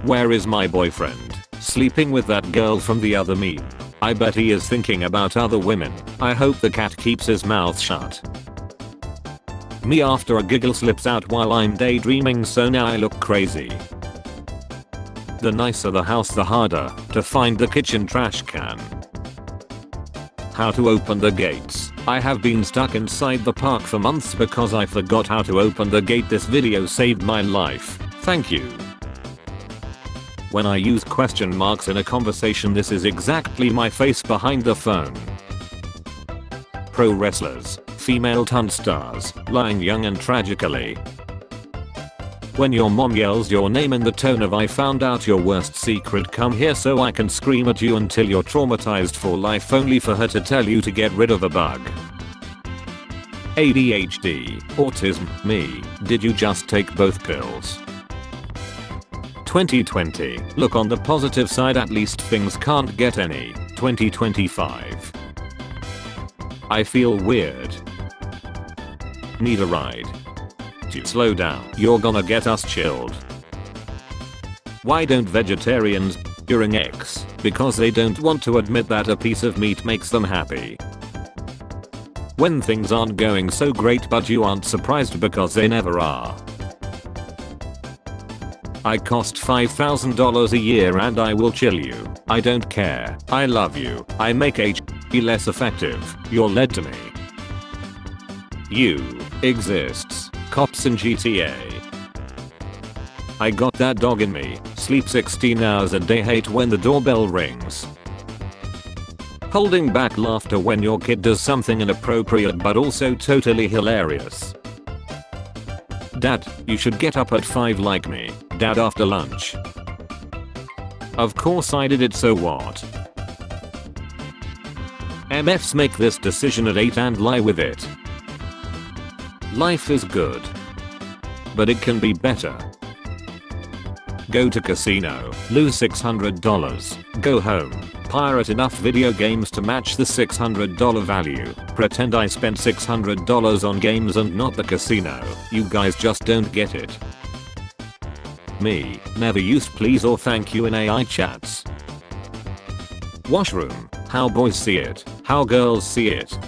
Where is my boyfriend? Sleeping with that girl from the other meme. I bet he is thinking about other women. I hope the cat keeps his mouth shut. Me after a giggle slips out while I'm daydreaming, so now I look crazy. The nicer the house, the harder to find the kitchen trash can. How to open the gates. I have been stuck inside the park for months because I forgot how to open the gate. This video saved my life. Thank you. When I use question marks in a conversation, this is exactly my face behind the phone. Pro wrestlers, female stunt stars, lying young and tragically. When your mom yells your name in the tone of "I found out your worst secret, come here so I can scream at you until you're traumatized for life," only for her to tell you to get rid of a bug. ADHD, autism, me, did you just take both pills? 2020, look on the positive side, at least things can't get any. 2025. I feel weird. Need a ride? Slow down, you're gonna get us chilled. Why don't vegetarians during X? Because they don't want to admit that a piece of meat makes them happy. When things aren't going so great but you aren't surprised because they never are. I cost $5,000 a year and I will chill you. I don't care. I love you. I make HE less effective. You're led to me. You exists. Cops in GTA. I got that dog in me. Sleep 16 hours a day. Hate when the doorbell rings. Holding back laughter when your kid does something inappropriate but also totally hilarious. Dad, you should get up at 5 like me. Dad, after lunch. Of course I did it, so what? MFs make this decision at 8 and lie with it. Life is good, but it can be better. Go to casino, lose $600, go home, pirate enough video games to match the $600 value, pretend I spent $600 on games and not the casino. You guys just don't get it. Me, never used please or thank you in AI chats. Washroom, how boys see it, how girls see it.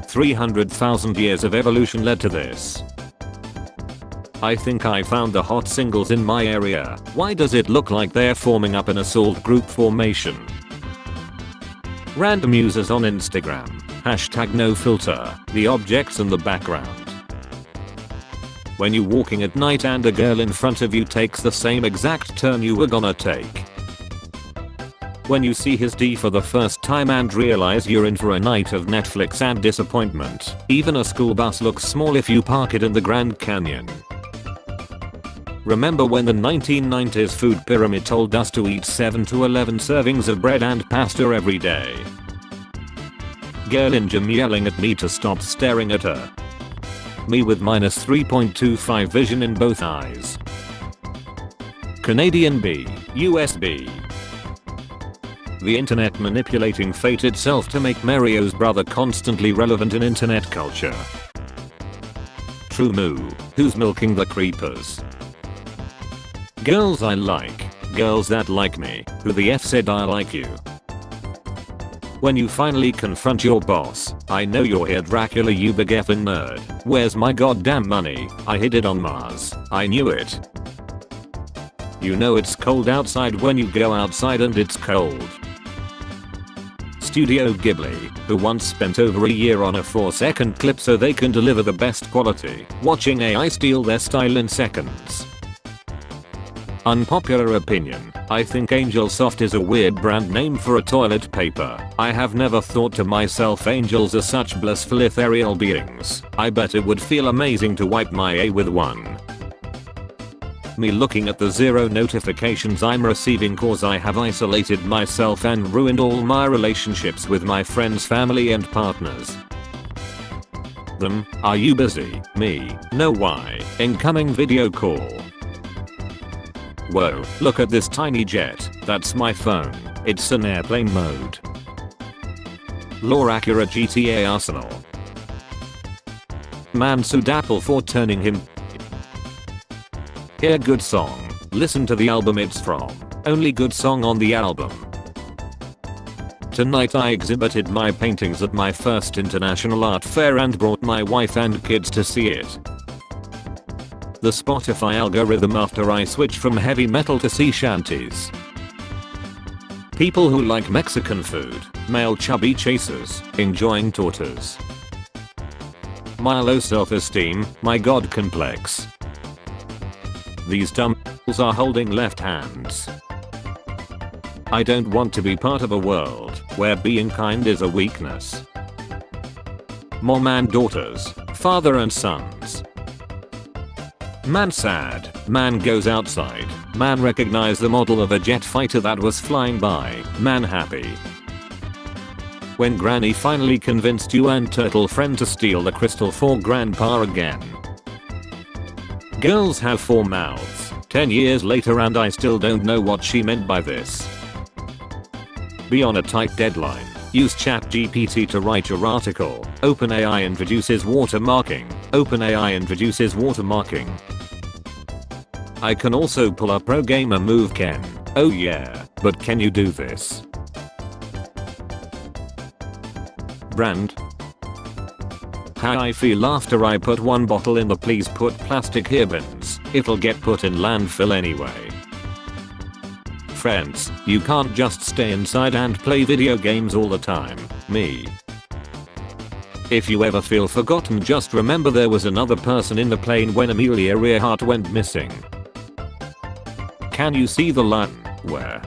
300,000 years of evolution led to this. I think I found the hot singles in my area. Why does it look like they're forming up in assault group formation? Random users on Instagram. Hashtag no filter. The objects in the background. When you walking at night and a girl in front of you takes the same exact turn you were gonna take. When you see his D for the first time and realize you're in for a night of Netflix and disappointment. Even a school bus looks small if you park it in the Grand Canyon. Remember when the 1990s food pyramid told us to eat 7 to 11 servings of bread and pasta every day? Girl in gym yelling at me to stop staring at her. Me with minus 3.25 vision in both eyes. Canadian B, USB. The internet manipulating fate itself to make Mario's brother constantly relevant in internet culture. True moo, who's milking the creepers? Girls I like, girls that like me, who the F said I like you? When you finally confront your boss, I know you're here Dracula, you big effing nerd. Where's my goddamn money? I hid it on Mars. I knew it. You know it's cold outside when you go outside and it's cold. Studio Ghibli, who once spent over a year on a 4-second clip so they can deliver the best quality, watching AI steal their style in seconds. Unpopular opinion, I think Angel Soft is a weird brand name for a toilet paper. I have never thought to myself angels are such blissful ethereal beings. I bet it would feel amazing to wipe my A with one. Me looking at the 0 notifications I'm receiving cause I have isolated myself and ruined all my relationships with my friends, family and partners. Them, are you busy? Me, no why, incoming video call. Whoa, look at this tiny jet, that's my phone, it's in airplane mode. Lore Acura GTA Arsenal. Man sued Apple for turning him. Here, good song. Listen to the album it's from. Only good song on the album. Tonight I exhibited my paintings at my first international art fair and brought my wife and kids to see it. The Spotify algorithm after I switched from heavy metal to sea shanties. People who like Mexican food, male chubby chasers, enjoying tortas. My low self-esteem, my god complex. These dumbbells are holding left hands. I don't want to be part of a world where being kind is a weakness. Mom and daughters, father and sons. Man sad, man goes outside, man recognize the model of a jet fighter that was flying by, man happy. When granny finally convinced you and turtle friend to steal the crystal for grandpa again. Girls have 4 mouths, 10 years later and I still don't know what she meant by this. Be on a tight deadline. Use ChatGPT to write your article. OpenAI introduces watermarking. OpenAI introduces watermarking. I can also pull a pro gamer move Ken. Oh yeah, but can you do this? Brand. How I feel after I put one bottle in the please put plastic here bins. It'll get put in landfill anyway. Friends, you can't just stay inside and play video games all the time. Me. If you ever feel forgotten, just remember there was another person in the plane when Amelia Earhart went missing. Can you see the line? Where?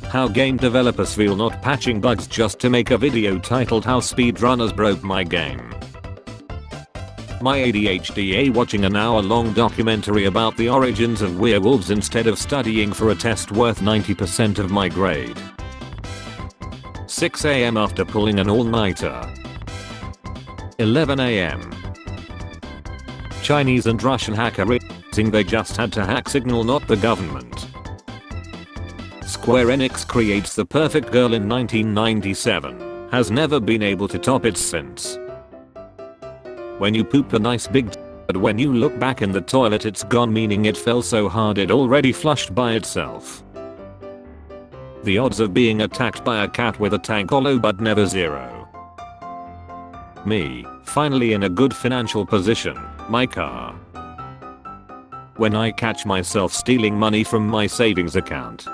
How game developers feel not patching bugs just to make a video titled How Speedrunners Broke My Game. My ADHD watching an hour-long documentary about the origins of werewolves instead of studying for a test worth 90% of my grade. 6 AM after pulling an all-nighter. 11 AM. Chinese and Russian hacker realizing they just had to hack Signal, not the government. Square Enix creates the perfect girl in 1997. Has never been able to top it since. When you poop a nice big but when you look back in the toilet it's gone, meaning it fell so hard it already flushed by itself. The odds of being attacked by a cat with a tank are low but never zero. Me, finally in a good financial position, my car. When I catch myself stealing money from my savings account.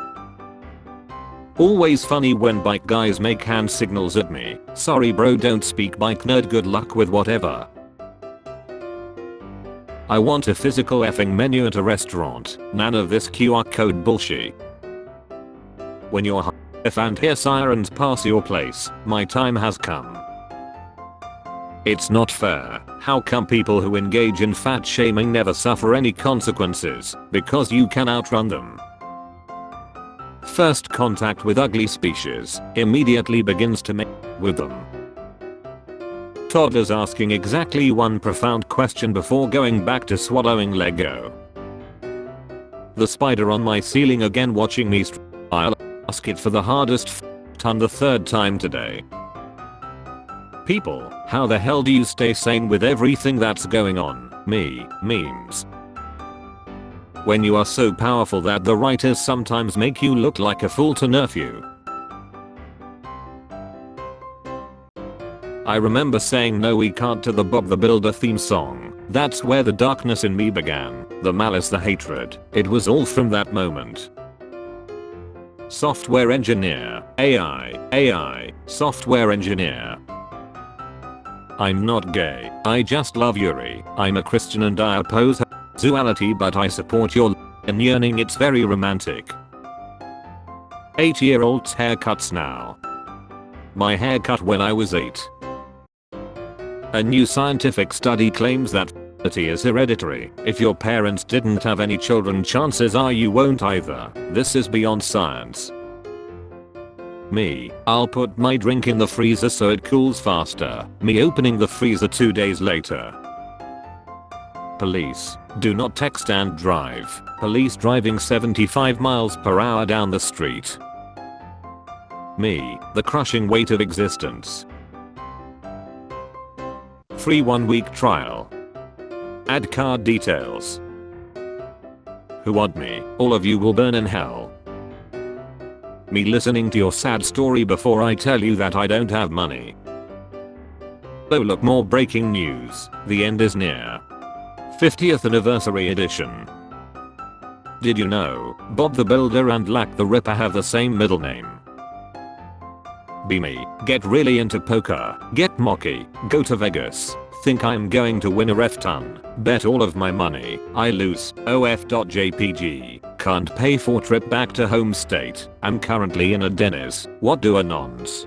Always funny when bike guys make hand signals at me. Sorry bro, don't speak bike nerd, good luck with whatever. I want a physical effing menu at a restaurant, none of this QR code bullshit. When you're high and hear sirens pass your place, my time has come. It's not fair. How come people who engage in fat shaming never suffer any consequences? Because you can outrun them. First contact with ugly species immediately begins to mess with them. Toddlers asking exactly one profound question before going back to swallowing Lego. The spider on my ceiling again watching me I'll ask it for the hardest ton the 3rd time today. People, how the hell do you stay sane with everything that's going on? Me, memes. When you are so powerful that the writers sometimes make you look like a fool to nerf you. I remember saying no we can't to the Bob the Builder theme song. That's where the darkness in me began, the malice, the hatred. It was all from that moment. Software engineer, AI, software engineer. I'm not gay, I just love Yuri. I'm a Christian and I oppose homosexuality but I support your and yearning, it's very romantic. 8-year-old's haircuts now. My haircut when I was 8. A new scientific study claims that fertility is hereditary. If your parents didn't have any children, chances are you won't either. This is beyond science. Me, I'll put my drink in the freezer so it cools faster. Me opening the freezer 2 days later. Police, do not text and drive. Police driving 75 miles per hour down the street. Me, the crushing weight of existence. Free 1-week trial. Add card details. Who want me? All of you will burn in hell. Me listening to your sad story before I tell you that I don't have money. Oh look, more breaking news. The end is near. 50th anniversary edition. Did you know Bob the Builder and Lack the Ripper have the same middle name? Be me. Get really into poker. Get mocky. Go to Vegas. Think I'm going to win a ref ton. Bet all of my money. I lose. OF.jpg. Can't pay for trip back to home state. I'm currently in a Denny's. What do anons?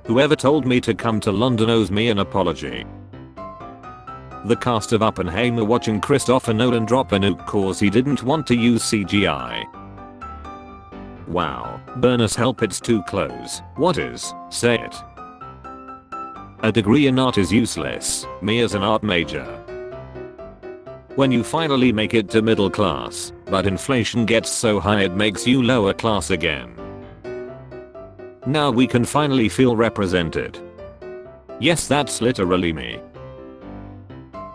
Whoever told me to come to London owes me an apology. The cast of Oppenheimer watching Christopher Nolan drop a nuke cause he didn't want to use CGI. Wow. Burners help, it's too close. What is? Say it. A degree in art is useless. Me as an art major. When you finally make it to middle class, but inflation gets so high it makes you lower class again. Now we can finally feel represented. Yes, that's literally me.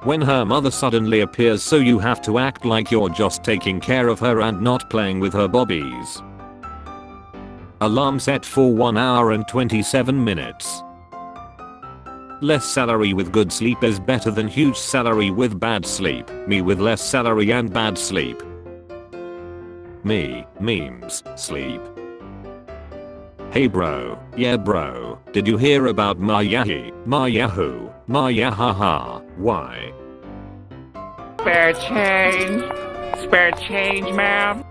When her mother suddenly appears, so you have to act like you're just taking care of her and not playing with her bobbies. Alarm set for 1 hour and 27 minutes. Less salary with good sleep is better than huge salary with bad sleep. Me with less salary and bad sleep. Me, memes, sleep. Hey bro, yeah bro, did you hear about my Yahoo? My Yahoo? My Yahaha? Why? Spare change. Spare change, ma'am.